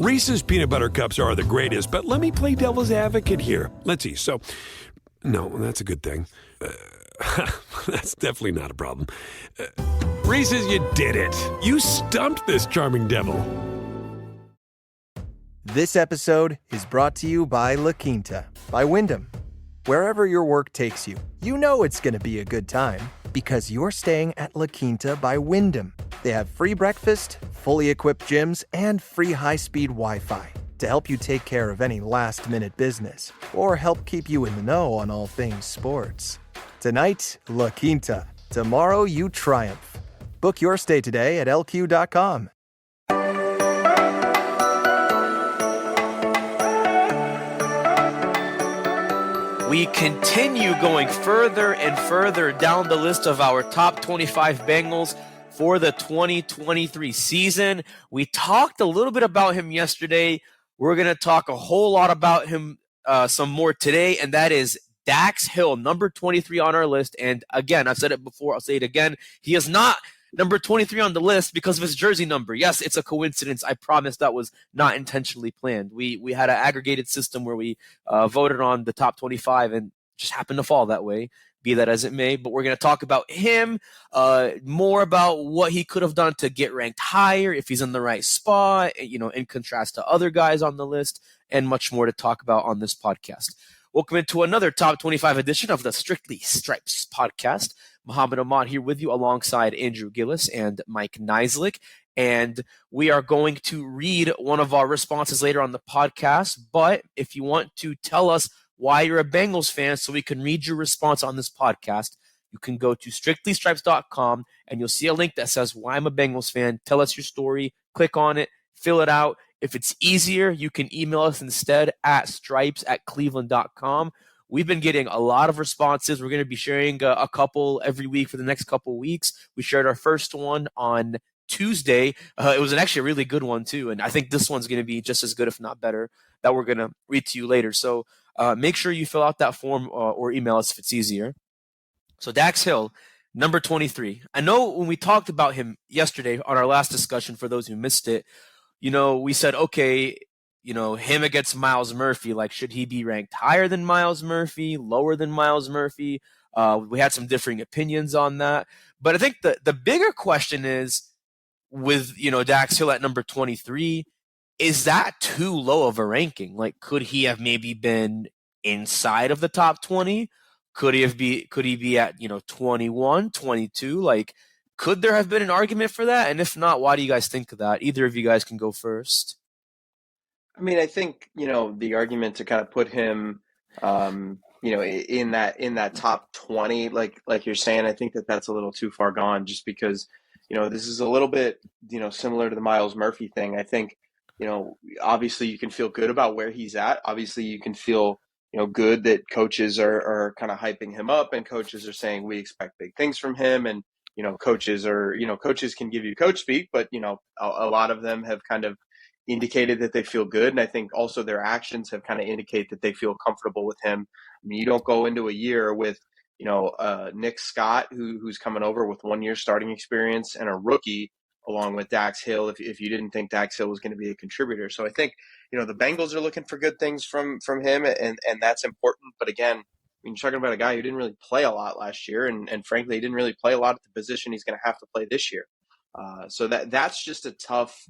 Reese's peanut butter cups are the greatest, but let me play devil's advocate here. Let's see. So, no, that's a good thing. That's definitely not a problem. Reese's, you did it. You stumped this charming devil. This episode is brought to you by La Quinta by Wyndham. Wherever your work takes you, you know it's going to be a good time because you're staying at La Quinta by Wyndham. They have free breakfast, fully equipped gyms, and free high-speed Wi-Fi to help you take care of any last-minute business or help keep you in the know on all things sports. Tonight, La Quinta. Tomorrow, you triumph. Book your stay today at lq.com. We continue going further and further down the list of our top 25 Bengals for the 2023 season. We talked a little bit about him yesterday. We're going to talk a whole lot about him some more today, and that is Dax Hill, number 23 on our list. And again, I've said it before, I'll say it again. He is not number 23 on the list because of his jersey number. Yes, it's a coincidence. I promise that was not intentionally planned. We had an aggregated system where we voted on the top 25 and just happened to fall that way, be that as it may. But we're going to talk about him, more about what he could have done to get ranked higher, if he's in the right spot, in contrast to other guys on the list, and much more to talk about on this podcast. Welcome into another top 25 edition of the Strictly Stripes podcast. Mohammad Ahmad here with you alongside Andrew Gillis and Mike Niziolek. And we are going to read one of our responses later on the podcast. But if you want to tell us why you're a Bengals fan so we can read your response on this podcast, you can go to strictlystripes.com and you'll see a link that says, why I'm a Bengals fan. Tell us your story. Click on it. Fill it out. If it's easier, you can email us instead at stripes@cleveland.com. We've been getting a lot of responses. We're going to be sharing a couple every week for the next couple of weeks. We shared our first one on Tuesday. It was actually a really good one, too. And I think this one's going to be just as good, if not better, that we're going to read to you later. So make sure you fill out that form or email us if it's easier. So Dax Hill, number 23. I know when we talked about him yesterday on our last discussion, for those who missed it, we said, okay, him against Myles Murphy, like, should he be ranked higher than Myles Murphy, lower than Myles Murphy? We had some differing opinions on that. But I think the bigger question is, with, Dax Hill at number 23, is that too low of a ranking? Like, could he have maybe been inside of the top 20? Could he be at, 21, 22? Like, could there have been an argument for that? And if not, why do you guys think of that? Either of you guys can go first. I mean, I think, the argument to kind of put him, in that top 20, like you're saying, I think that's a little too far gone just because, this is a little bit, similar to the Myles Murphy thing. I think, obviously you can feel good about where he's at. Obviously you can feel, good that coaches are kind of hyping him up and coaches are saying, we expect big things from him. And, coaches can give you coach speak, but, a lot of them have kind of indicated that they feel good. And I think also their actions have kind of indicated that they feel comfortable with him. I mean, you don't go into a year with, Nick Scott, who's coming over with 1 year starting experience and a rookie along with Dax Hill if you didn't think Dax Hill was going to be a contributor. So I think, the Bengals are looking for good things from him and that's important. But again, you're talking about a guy who didn't really play a lot last year and frankly, he didn't really play a lot at the position he's going to have to play this year. So that's just a tough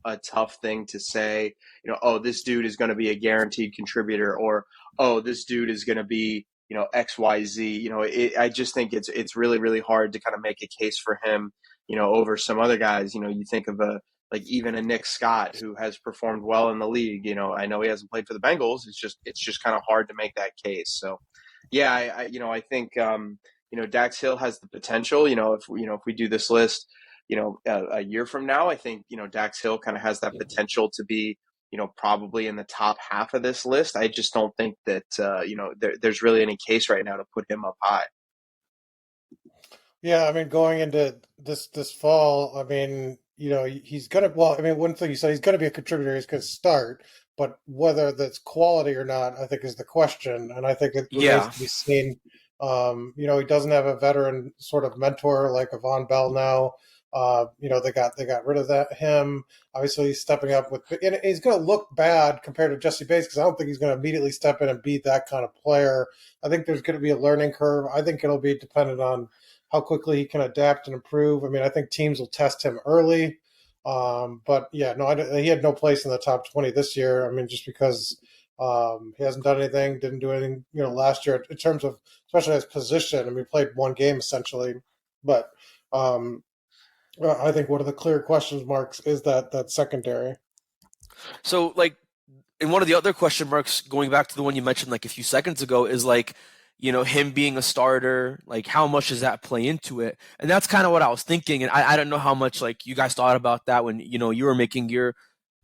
thing to say, oh, this dude is going to be a guaranteed contributor or, oh, this dude is going to be, XYZ. I just think it's really, really hard to kind of make a case for him, over some other guys. You think of even a Nick Scott who has performed well in the league. I know he hasn't played for the Bengals. It's just kind of hard to make that case. So, yeah, I think, Dax Hill has the potential, if we do this list, a year from now, I think, Dax Hill kind of has that potential to be, probably in the top half of this list. I just don't think that, there's really any case right now to put him up high. Yeah, I mean, going into this fall, I mean, he's going to, one thing you said, he's going to be a contributor, he's going to start, but whether that's quality or not, I think is the question. And I think it remains to be seen. He doesn't have a veteran sort of mentor like a Vonn Bell now. They got rid of him. Obviously, he's stepping up and he's going to look bad compared to Jesse Bates because I don't think he's going to immediately step in and be that kind of player. I think there's going to be a learning curve. I think it'll be dependent on how quickly he can adapt and improve. I mean, I think teams will test him early. But yeah, no, he had no place in the top 20 this year. I mean, just because he hasn't done anything, didn't do anything, last year in terms of, especially his position. I mean, he played one game essentially, but I think one of the clear question marks is that secondary. So, like, and one of the other question marks, going back to the one you mentioned like a few seconds ago, is like, him being a starter, like how much does that play into it? And that's kind of what I was thinking. And I don't know how much like you guys thought about that when, you were making your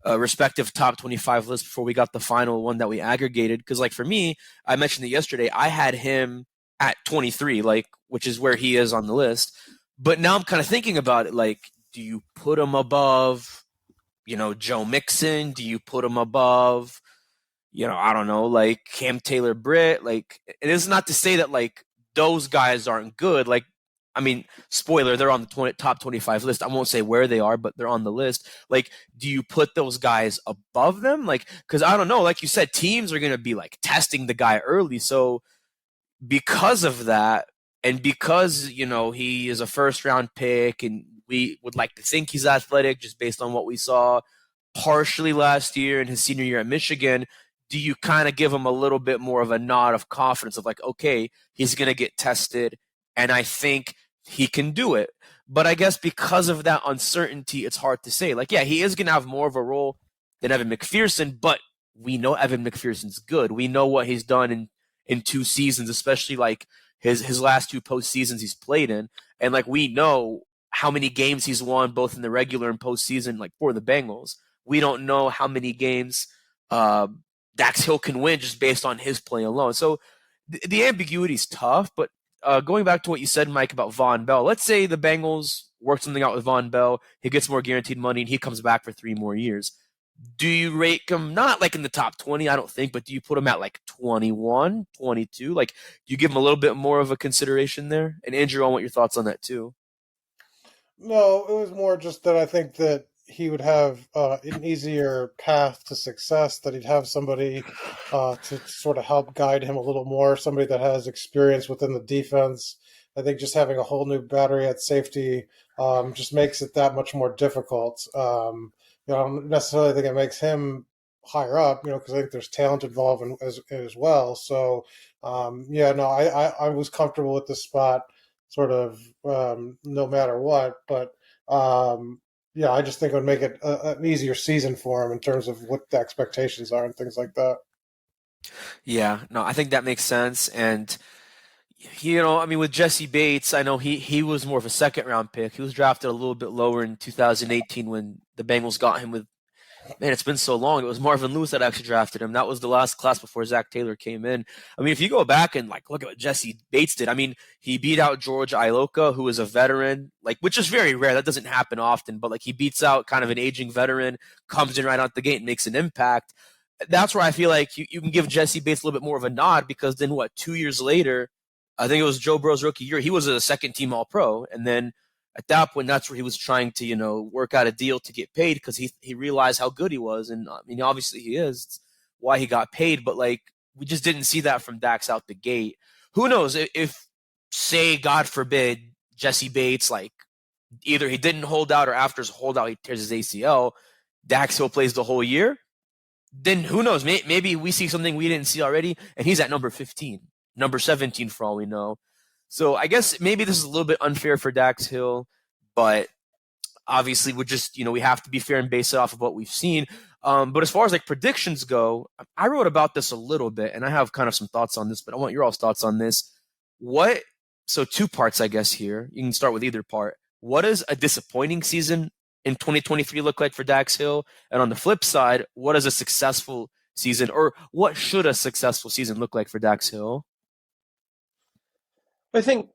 respective top 25 list before we got the final one that we aggregated. Cause like for me, I mentioned it yesterday, I had him at 23, like, which is where he is on the list. But now I'm kind of thinking about it, like, do you put him above, Joe Mixon? Do you put him above, I don't know, like Cam Taylor-Britt? Like, it is not to say that, like, those guys aren't good. Like, I mean, spoiler, they're on the top 25 list. I won't say where they are, but they're on the list. Like, do you put those guys above them? Like, because I don't know, like you said, teams are going to be, like, testing the guy early. So because of that, and because, he is a first-round pick and we would like to think he's athletic just based on what we saw partially last year in his senior year at Michigan, do you kind of give him a little bit more of a nod of confidence of like, okay, he's going to get tested and I think he can do it. But I guess because of that uncertainty, it's hard to say. Like, yeah, he is going to have more of a role than Evan McPherson, but we know Evan McPherson's good. We know what he's done in 2 seasons, especially like his last 2 postseasons he's played in. And like, we know how many games he's won both in the regular and postseason, like for the Bengals. We don't know how many games Dax Hill can win just based on his play alone. So the ambiguity is tough, but going back to what you said, Mike, about Vonn Bell, let's say the Bengals work something out with Vonn Bell, he gets more guaranteed money, and he comes back for 3 more years. Do you rate him not like in the top 20, I don't think, but do you put him at like 21, 22? Like, do you give him a little bit more of a consideration there? And Andrew, I want your thoughts on that too. No, it was more just that I think that he would have an easier path to success, that he'd have somebody to sort of help guide him a little more, somebody that has experience within the defense. I think just having a whole new battery at safety just makes it that much more difficult. I don't necessarily think it makes him higher up, because I think there's talent involved as well. So, I was comfortable with the spot sort of no matter what. But, I just think it would make it an easier season for him in terms of what the expectations are and things like that. Yeah, no, I think that makes sense. And, I mean, with Jesse Bates, I know he was more of a second-round pick. He was drafted a little bit lower in 2018 when the Bengals got him with, man, it's been so long. It was Marvin Lewis that actually drafted him. That was the last class before Zach Taylor came in. I mean, if you go back and like look at what Jesse Bates did, I mean, he beat out George Iloka, who is a veteran, like, which is very rare. That doesn't happen often, but like he beats out kind of an aging veteran, comes in right out the gate and makes an impact. That's where I feel like you can give Jesse Bates a little bit more of a nod, because then 2 years later, I think it was Joe Burrow's rookie year, he was a second-team All-Pro, and then at that point, that's where he was trying to, work out a deal to get paid, because he realized how good he was, and I mean, obviously he is. It's why he got paid, but like we just didn't see that from Dax out the gate. Who knows if say, God forbid, Jesse Bates, like either he didn't hold out or after his holdout he tears his ACL, Dax Hill plays the whole year, then who knows? Maybe we see something we didn't see already, and he's at number 15. Number 17 for all we know. So I guess maybe this is a little bit unfair for Dax Hill, but obviously we have to be fair and base it off of what we've seen. But as far as like predictions go, I wrote about this a little bit and I have kind of some thoughts on this, but I want your all's thoughts on this. So 2 parts, I guess, here. You can start with either part. What does a disappointing season in 2023 look like for Dax Hill? And on the flip side, what does a successful season, or what should a successful season look like for Dax Hill? I think,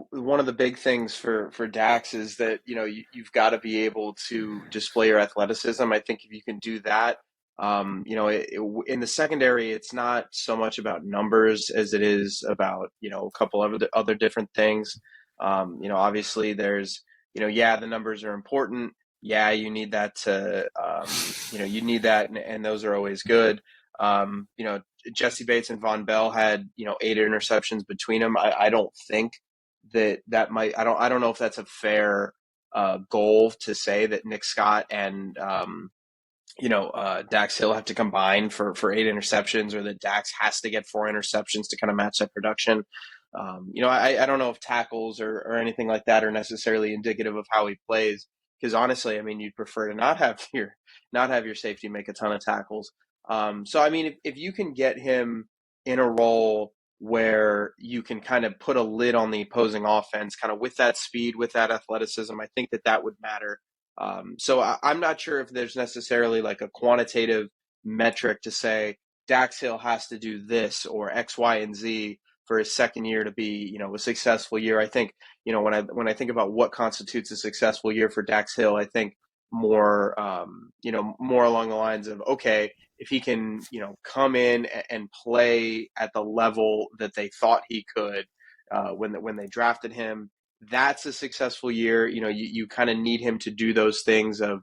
one of the big things for Dax is that, you've got to be able to display your athleticism. I think if you can do that, in the secondary, it's not so much about numbers as it is about, a couple of other different things. Obviously there's, yeah, the numbers are important. Yeah, you need that to, you need that, and those are always good. Jesse Bates and Vonn Bell had, 8 interceptions between them. I don't think that might, I don't know if that's a fair goal to say that Nick Scott and, Dax Hill have to combine for 8 interceptions, or that Dax has to get 4 interceptions to kind of match that production. I don't know if tackles or anything like that are necessarily indicative of how he plays. Because honestly, I mean, you'd prefer to not have your safety make a ton of tackles. So I mean, if you can get him in a role where you can kind of put a lid on the opposing offense, kind of with that speed, with that athleticism, I think that would matter. So I'm not sure if there's necessarily like a quantitative metric to say Dax Hill has to do this or X, Y, and Z for his second year to be, a successful year. I think, when I think about what constitutes a successful year for Dax Hill, I think more, more along the lines of, okay, if he can, come in and play at the level that they thought he could when they drafted him, that's a successful year. You kind of need him to do those things of,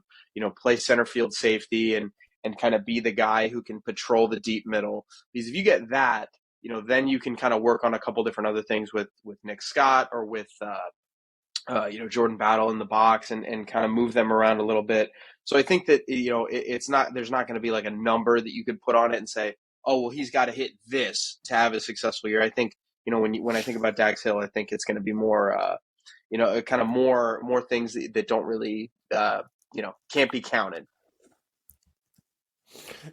play center field safety and kind of be the guy who can patrol the deep middle. Because if you get that, then you can kind of work on a couple different other things with Nick Scott or with, Jordan Battle in the box and kind of move them around a little bit. So I think that, there's not going to be like a number that you could put on it and say, oh, well, he's got to hit this to have a successful year. I think, when I think about Dax Hill, I think it's going to be more, kind of more things that don't really, can't be counted.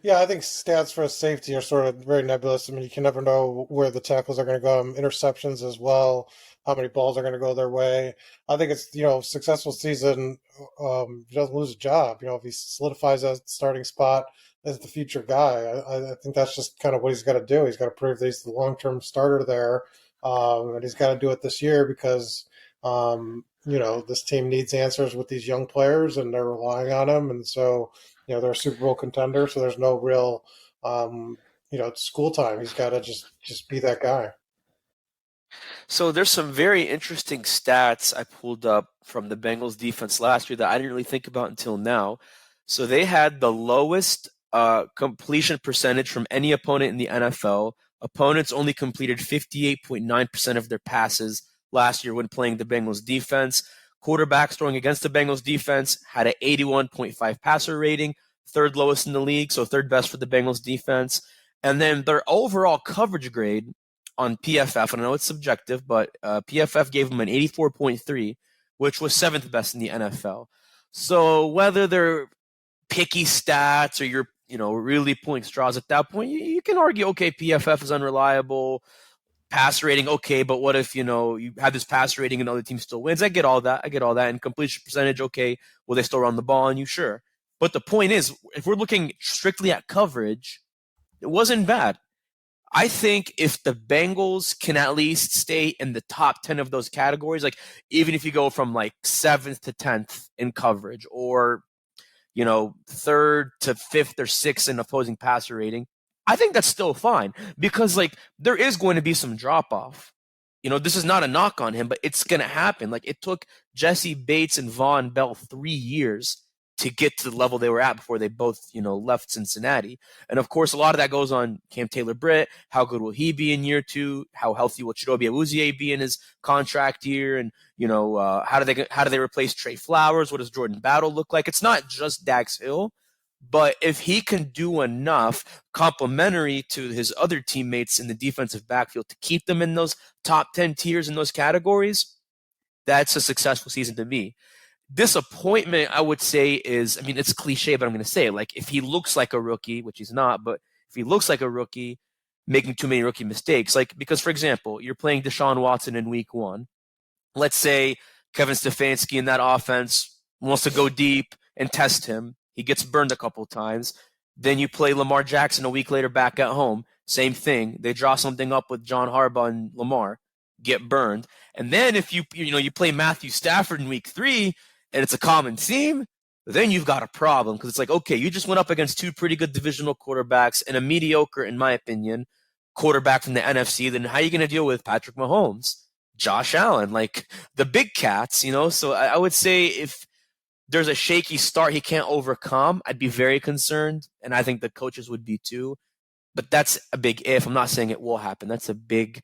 Yeah, I think stats for a safety are sort of very nebulous. I mean, you can never know where the tackles are going to go. Interceptions as well, how many balls are going to go their way. I think it's, successful season, he doesn't lose a job. If he solidifies that starting spot as the future guy, I think that's just kind of what he's got to do. He's got to prove that he's the long-term starter there. And he's got to do it this year because, this team needs answers with these young players and they're relying on him. And so, they're a Super Bowl contender, so there's no real, it's school time. He's got to just be that guy. So there's some very interesting stats I pulled up from the Bengals defense last year that I didn't really think about until now. So they had the lowest completion percentage from any opponent in the NFL. Opponents only completed 58.9% of their passes last year when playing the Bengals defense. Quarterbacks throwing against the Bengals defense had an 81.5 passer rating, third lowest in the league, so third best for the Bengals defense. And then their overall coverage grade on PFF, and I know it's subjective, but PFF gave them an 84.3, which was seventh best in the NFL. So whether they're picky stats or you're, really pulling straws at that point, you can argue, okay, PFF is unreliable. Pass rating, okay, but what if, you have this pass rating and other team still wins? I get all that. And completion percentage, okay, will they still run the ball on you? Sure. But the point is, if we're looking strictly at coverage, it wasn't bad. I think if the Bengals can at least stay in the top 10 of those categories, like even if you go from like 7th to 10th in coverage or, 3rd to 5th or 6th in opposing passer rating, I think that's still fine because there is going to be some drop off. This is not a knock on him, but it's going to happen. It took Jesse Bates and Vonn Bell 3 years to get to the level they were at before they both, left Cincinnati. And of course, a lot of that goes on Cam Taylor-Britt. How good will he be in year 2? How healthy will Chidobe Awuzie be in his contract year? And, how do they replace Trey Flowers? What does Jordan Battle look like? It's not just Dax Hill. But if he can do enough complementary to his other teammates in the defensive backfield to keep them in those top 10 tiers in those categories, that's a successful season to me. Disappointment, I would say, is, it's cliche, but I'm going to say it. If he looks like a rookie, which he's not, but if he looks like a rookie, making too many rookie mistakes, because, for example, you're playing Deshaun Watson in week 1. Let's say Kevin Stefanski in that offense wants to go deep and test him. He gets burned a couple of times. Then you play Lamar Jackson a week later back at home. Same thing. They draw something up with John Harbaugh and Lamar, get burned. And then if you play Matthew Stafford in week 3 and it's a common theme, then you've got a problem because it's okay, you just went up against 2 pretty good divisional quarterbacks and a mediocre, in my opinion, quarterback from the NFC. Then how are you going to deal with Patrick Mahomes? Josh Allen, like the big cats, So I would say if there's a shaky start he can't overcome, I'd be very concerned, and I think the coaches would be too. But that's a big if. I'm not saying it will happen. That's a big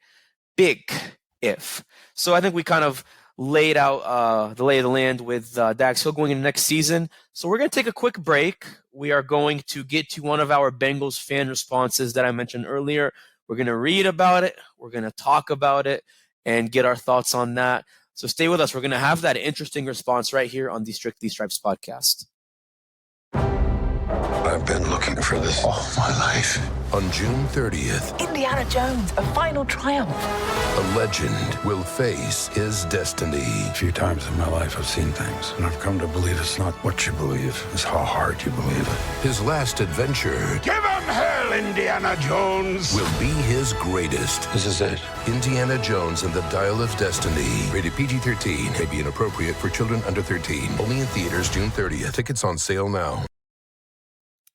if. So I think we kind of laid out the lay of the land with Dax Hill going into next season. So we're going to take a quick break. We are going to get to one of our Bengals fan responses that I mentioned earlier. We're going to read about it. We're going to talk about it and get our thoughts on that. So stay with us. We're going to have that interesting response right here on the Strictly Stripes podcast. I've been looking for this all my life. On June 30th, Indiana Jones, a final triumph. a legend will face his destiny. A few times in my life I've seen things, and I've come to believe it's not what you believe, it's how hard you believe it. His last adventure Give him hell, Indiana Jones! will be his greatest. This is it. Indiana Jones and the Dial of Destiny. Rated PG-13. May be inappropriate for children under 13. Only in theaters June 30th. Tickets on sale now.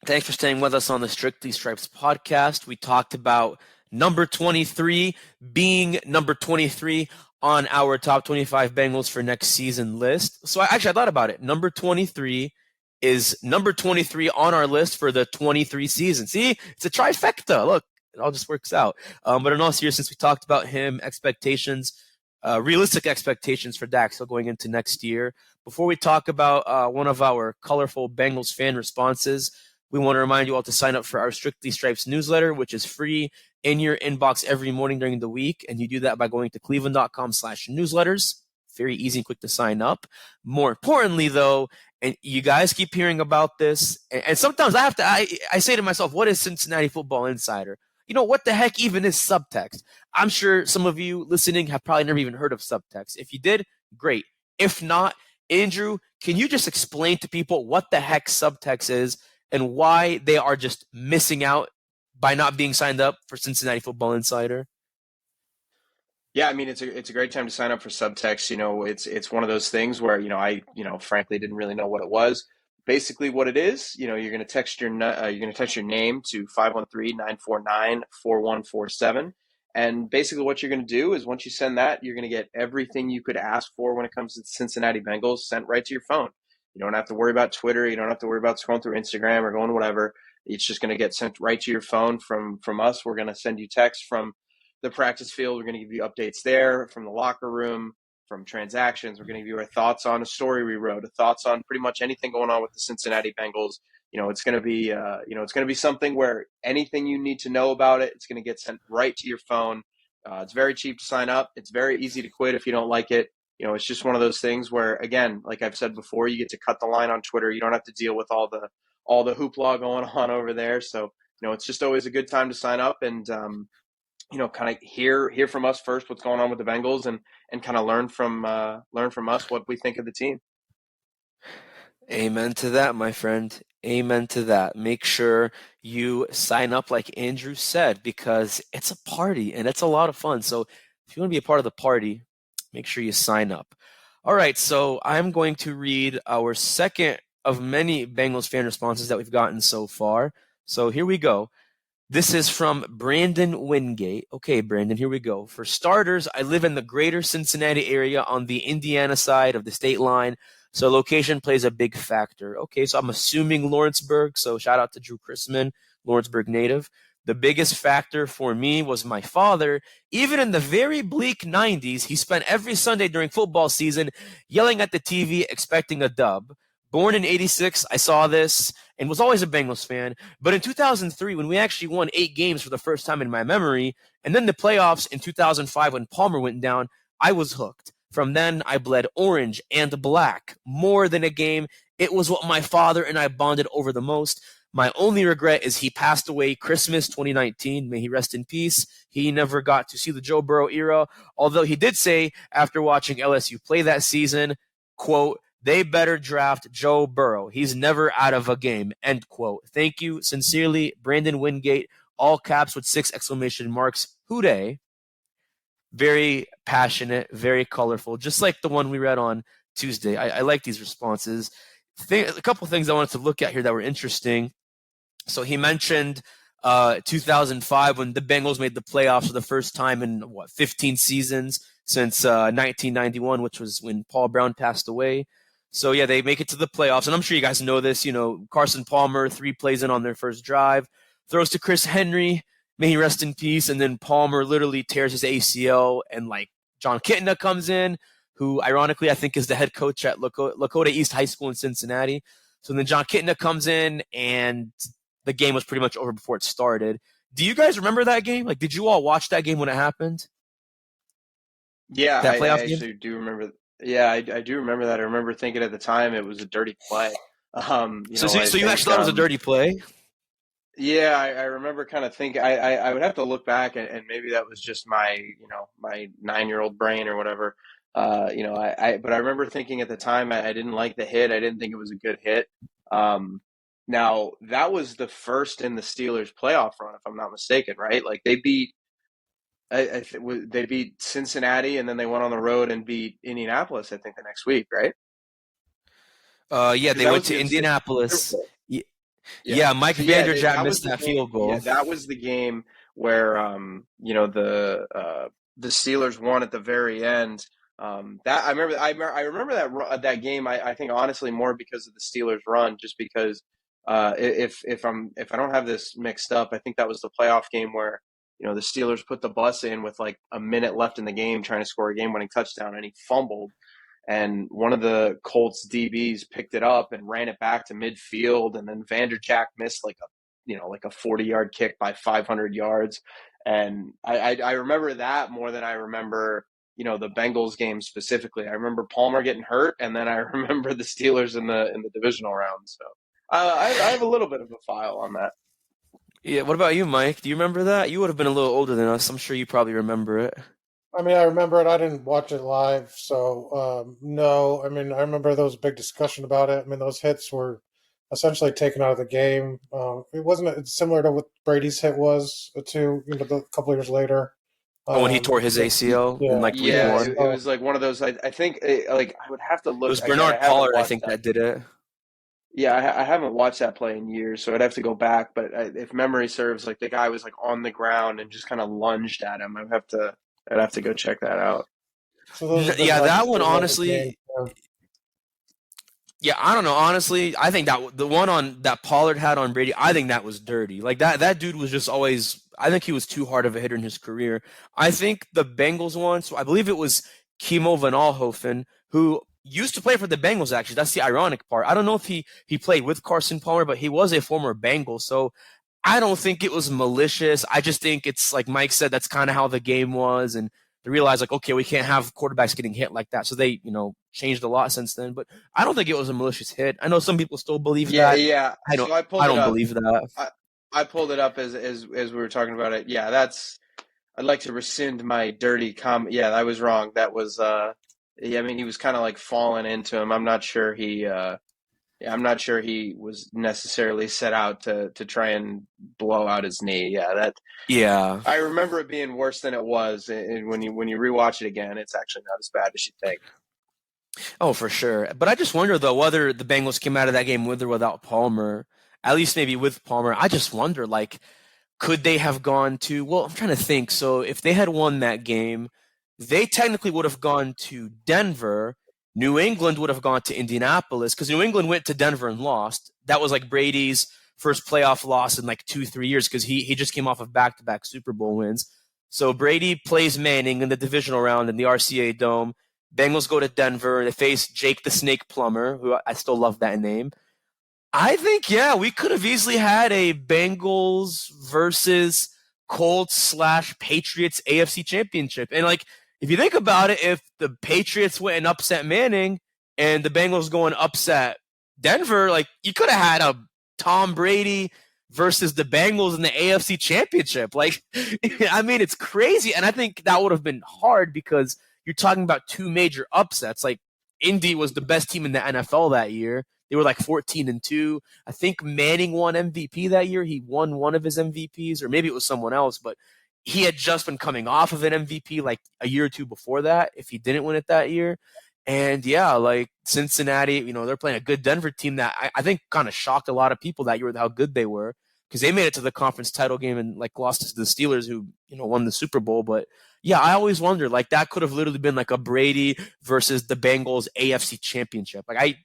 Thanks for staying with us on the Strictly Stripes podcast. We talked about number 23 being number 23 on our top 25 Bengals for next season list. So I thought about it. Number 23 is number 23 on our list for the 23 season. See, it's a trifecta. Look, it all just works out. But in all seriousness, we talked about him, expectations, realistic expectations for Dax Hill going into next year. Before we talk about one of our colorful Bengals fan responses, we want to remind you all to sign up for our Strictly Stripes newsletter, which is free in your inbox every morning during the week. And you do that by going to cleveland.com/newsletters. Very easy and quick to sign up. More importantly, though, and you guys keep hearing about this, and sometimes I say to myself, what is Cincinnati Football Insider? What the heck even is subtext? I'm sure some of you listening have probably never even heard of subtext. If you did, great. If not, Andrew, can you just explain to people what the heck subtext is and why they are just missing out by not being signed up for Cincinnati Football Insider? Yeah, I mean, it's a great time to sign up for Subtext. It's one of those things where, I frankly didn't really know what it was. Basically what it is, you're going to text your name to 513-949-4147. And basically what you're going to do is once you send that, you're going to get everything you could ask for when it comes to the Cincinnati Bengals sent right to your phone. You don't have to worry about Twitter. You don't have to worry about scrolling through Instagram or going whatever. It's just going to get sent right to your phone from us. We're going to send you text from the practice field. We're going to give you updates there from the locker room, from transactions. We're going to give you our thoughts on a story we wrote, thoughts on pretty much anything going on with the Cincinnati Bengals. It's going to be, it's going to be something where anything you need to know about it, it's going to get sent right to your phone. It's very cheap to sign up. It's very easy to quit if you don't like it. It's just one of those things where, again, like I've said before, you get to cut the line on Twitter. You don't have to deal with all the hoopla going on over there. So, it's just always a good time to sign up and, kind of hear from us first what's going on with the Bengals and kind of learn from us what we think of the team. Amen to that, my friend. Amen to that. Make sure you sign up like Andrew said, because it's a party and it's a lot of fun. So if you want to be a part of the party, make sure you sign up. All right, so I'm going to read our second of many Bengals fan responses that we've gotten so far. So here we go. This is from Brandon Wingate. Okay, Brandon, here we go. For starters, I live in the greater Cincinnati area on the Indiana side of the state line, so location plays a big factor. Okay, so I'm assuming Lawrenceburg, so shout out to Drew Chrisman, Lawrenceburg native. The biggest factor for me was my father. Even in the very bleak 90s, he spent every Sunday during football season yelling at the TV, expecting a dub. Born in 86, I saw this and was always a Bengals fan. But in 2003, when we actually won 8 games for the first time in my memory, and then the playoffs in 2005 when Palmer went down, I was hooked. From then, I bled orange and black. More than a game, it was what my father and I bonded over the most. My only regret is he passed away Christmas 2019. May he rest in peace. He never got to see the Joe Burrow era, although he did say after watching LSU play that season, quote, "They better draft Joe Burrow. He's never out of a game," end quote. Thank you. Sincerely, Brandon Wingate, all caps with 6 exclamation marks. Hooday. Very passionate, very colorful, just like the one we read on Tuesday. I like these responses. A couple of things I wanted to look at here that were interesting. So he mentioned 2005 when the Bengals made the playoffs for the first time in 15 seasons. since 1991, which was when Paul Brown passed away. So, yeah, they make it to the playoffs. And I'm sure you guys know this. Carson Palmer, 3 plays in on their first drive, throws to Chris Henry, may he rest in peace. And then Palmer literally tears his ACL, and John Kitna comes in, who ironically I think is the head coach at Lakota East High School in Cincinnati. So then John Kitna comes in, and the game was pretty much over before it started. Do you guys remember that game? Did you all watch that game when it happened? Yeah, That I playoff game? actually do remember. Yeah, I do remember that. I remember thinking at the time it was a dirty play. So I you actually thought it was a dirty play? Yeah, I remember kind of thinking. I would have to look back, and maybe that was just my 9-year-old brain or whatever. But I remember thinking at the time I didn't like the hit. I didn't think it was a good hit. Now that was the first in the Steelers playoff run, if I'm not mistaken, right? They beat they beat Cincinnati, and then they went on the road and beat Indianapolis, I think, the next week, right? Yeah, they went to Indianapolis. Yeah, Mike Vanderjagt missed that field goal. Yeah, that was the game where the Steelers won at the very end. That I remember that game. I think honestly more because of the Steelers run, just because if I don't have this mixed up, I think that was the playoff game where the Steelers put the bus in with a minute left in the game trying to score a game-winning touchdown, and he fumbled. And one of the Colts DBs picked it up and ran it back to midfield, and then Vanderjagt missed a 40-yard kick by 500 yards. And I remember that more than I remember the Bengals game specifically. I remember Palmer getting hurt, and then I remember the Steelers in the divisional round. So I have a little bit of a file on that. Yeah, what about you, Mike? Do you remember that? You would have been a little older than us. I'm sure you probably remember it. I mean, I remember it. I didn't watch it live, so no. I mean, I remember there was a big discussion about it. I mean, those hits were essentially taken out of the game. It wasn't similar to what Brady's hit was to a couple of years later. When he tore his ACL in it was one of those. I think I would have to look. It was Bernard Pollard, I think, that did it. Yeah, I haven't watched that play in years, so I'd have to go back. But if memory serves, the guy was on the ground and just kind of lunged at him. I'd have to go check that out. So that one, honestly. Yeah, I don't know. Honestly, I think that the one that Pollard had on Brady, I think that was dirty. That dude was just always. I think he was too hard of a hitter in his career. I think the Bengals one. So I believe it was Kimo Van Alhofen, who used to play for the Bengals. Actually, that's the ironic part. I don't know if he played with Carson Palmer, but he was a former Bengal. So I don't think it was malicious. I just think it's like Mike said. That's kind of how the game was, and they realized okay, we can't have quarterbacks getting hit like that. So they changed a lot since then. But I don't think it was a malicious hit. I know some people still believe that. Yeah. I don't believe that. I pulled it up as we were talking about it. Yeah, I'd like to rescind my dirty comment. Yeah, I was wrong. That was I mean, he was kind of falling into him. I'm not sure he was necessarily set out to try and blow out his knee. Yeah, I remember it being worse than it was, and when you rewatch it again, it's actually not as bad as you think. Oh, for sure. But I just wonder though whether the Bengals came out of that game with or without Palmer. At least maybe with Palmer. I just wonder, could they have gone to? Well, I'm trying to think. So if they had won that game, they technically would have gone to Denver. New England would have gone to Indianapolis because New England went to Denver and lost. That was Brady's first playoff loss in 2-3 years because he just came off of back-to-back Super Bowl wins. So Brady plays Manning in the divisional round in the RCA Dome. Bengals go to Denver. They face Jake the Snake Plummer, who I still love that name. I think, we could have easily had a Bengals versus Colts/Patriots AFC Championship. And if you think about it, if the Patriots went and upset Manning and the Bengals go and upset Denver, you could have had a Tom Brady versus the Bengals in the AFC Championship. I mean, it's crazy. And I think that would have been hard because you're talking about two major upsets. Indy was the best team in the NFL that year. They were 14-2. I think Manning won MVP that year. He won one of his MVPs, or maybe it was someone else, but he had just been coming off of an MVP a year or two before that, if he didn't win it that year. And Cincinnati, they're playing a good Denver team that I think kind of shocked a lot of people that year with how good they were. because they made it to the conference title game and like lost to the Steelers, who won the Super Bowl. But yeah, I always wonder, like, that could have literally been like a Brady versus the Bengals AFC Championship. Like,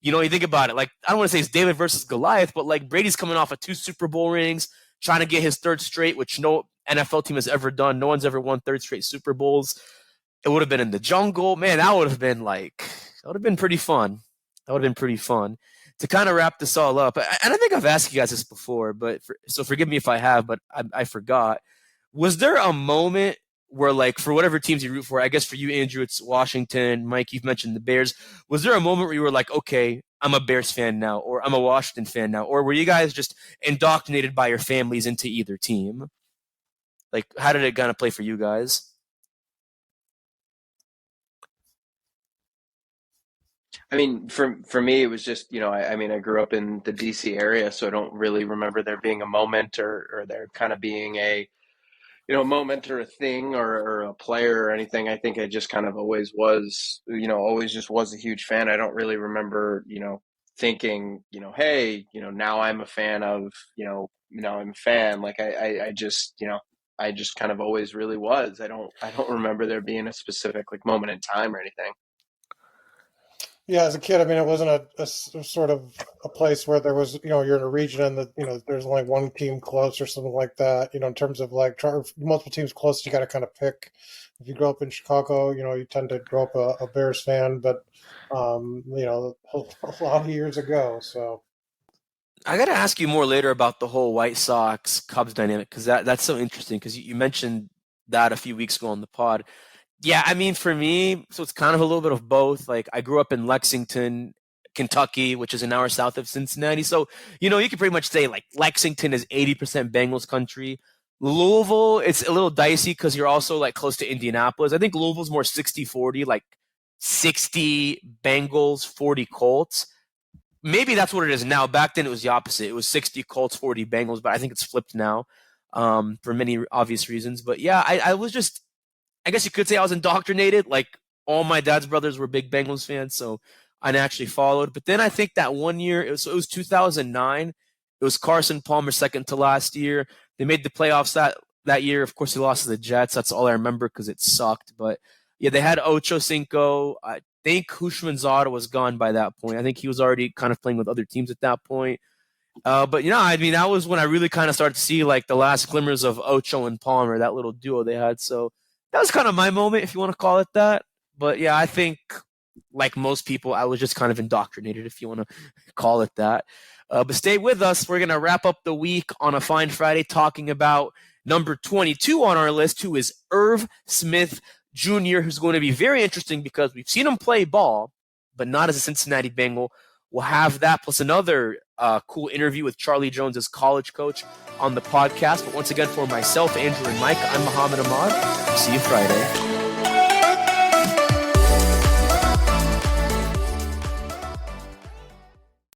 you think about it, like, I don't want to say it's David versus Goliath, but like Brady's coming off of 2 Super Bowl rings, trying to get his 3rd straight, which no NFL team has ever done. No one's ever won 3rd straight Super Bowls. It would have been in the jungle. Man, that would have been pretty fun. That would have been pretty fun. To kind of wrap this all up, and I think I've asked you guys this before, so forgive me if I have, but I forgot. Was there a moment where, like, for whatever teams you root for, I guess for you, Andrew, it's Washington. Mike, you've mentioned the Bears. Was there a moment where you were like, okay, I'm a Bears fan now, or I'm a Washington fan now, or were you guys just indoctrinated by your families into either team? Like, how did it kind of play for you guys? I mean, for me, it was just, I grew up in the DC area, so I don't really remember there being a moment or there kind of being a, moment or a thing or a player or anything. I think I just kind of always just was a huge fan. I don't really remember, thinking, hey, now I'm a fan of, I'm a fan. Like I just kind of always really was. I don't remember there being a specific like moment in time or anything. Yeah, as a kid, I mean, it wasn't a sort of a place where there was, you're in a region and there's only one team close or something like that. In terms of like multiple teams close, you got to kind of pick. If you grow up in Chicago, you tend to grow up a Bears fan, but a lot of years ago. So I got to ask you more later about the whole White Sox Cubs dynamic, because that's so interesting, because you mentioned that a few weeks ago on the pod. Yeah, I mean, for me, so it's kind of a little bit of both. Like, I grew up in Lexington, Kentucky, which is an hour south of Cincinnati. So, you could pretty much say, like, Lexington is 80% Bengals country. Louisville, it's a little dicey because you're also, like, close to Indianapolis. I think Louisville's more 60-40, like 60 Bengals, 40 Colts. Maybe that's what it is now. Back then, it was the opposite. It was 60 Colts, 40 Bengals, but I think it's flipped now for many obvious reasons. But, yeah, I was just... I guess you could say I was indoctrinated. Like, all my dad's brothers were big Bengals fans, so I actually followed. But then I think that one year, it was 2009. It was Carson Palmer's second to last year. They made the playoffs that year. Of course, they lost to the Jets. That's all I remember because it sucked. But, yeah, they had Ocho Cinco. I think Hushmanzada was gone by that point. I think he was already kind of playing with other teams at that point. But, that was when I really kind of started to see, like, the last glimmers of Ocho and Palmer, that little duo they had. So that was kind of my moment, if you want to call it that. But, yeah, I think, like most people, I was just kind of indoctrinated, if you want to call it that. But stay with us. We're going to wrap up the week on a fine Friday talking about number 22 on our list, who is Irv Smith Jr., who's going to be very interesting because we've seen him play ball, but not as a Cincinnati Bengal. We'll have that plus another cool interview with Charlie Jones as college coach on the podcast. But once again, for myself, Andrew, and Mike, I'm Mohammad Ahmad. See you Friday.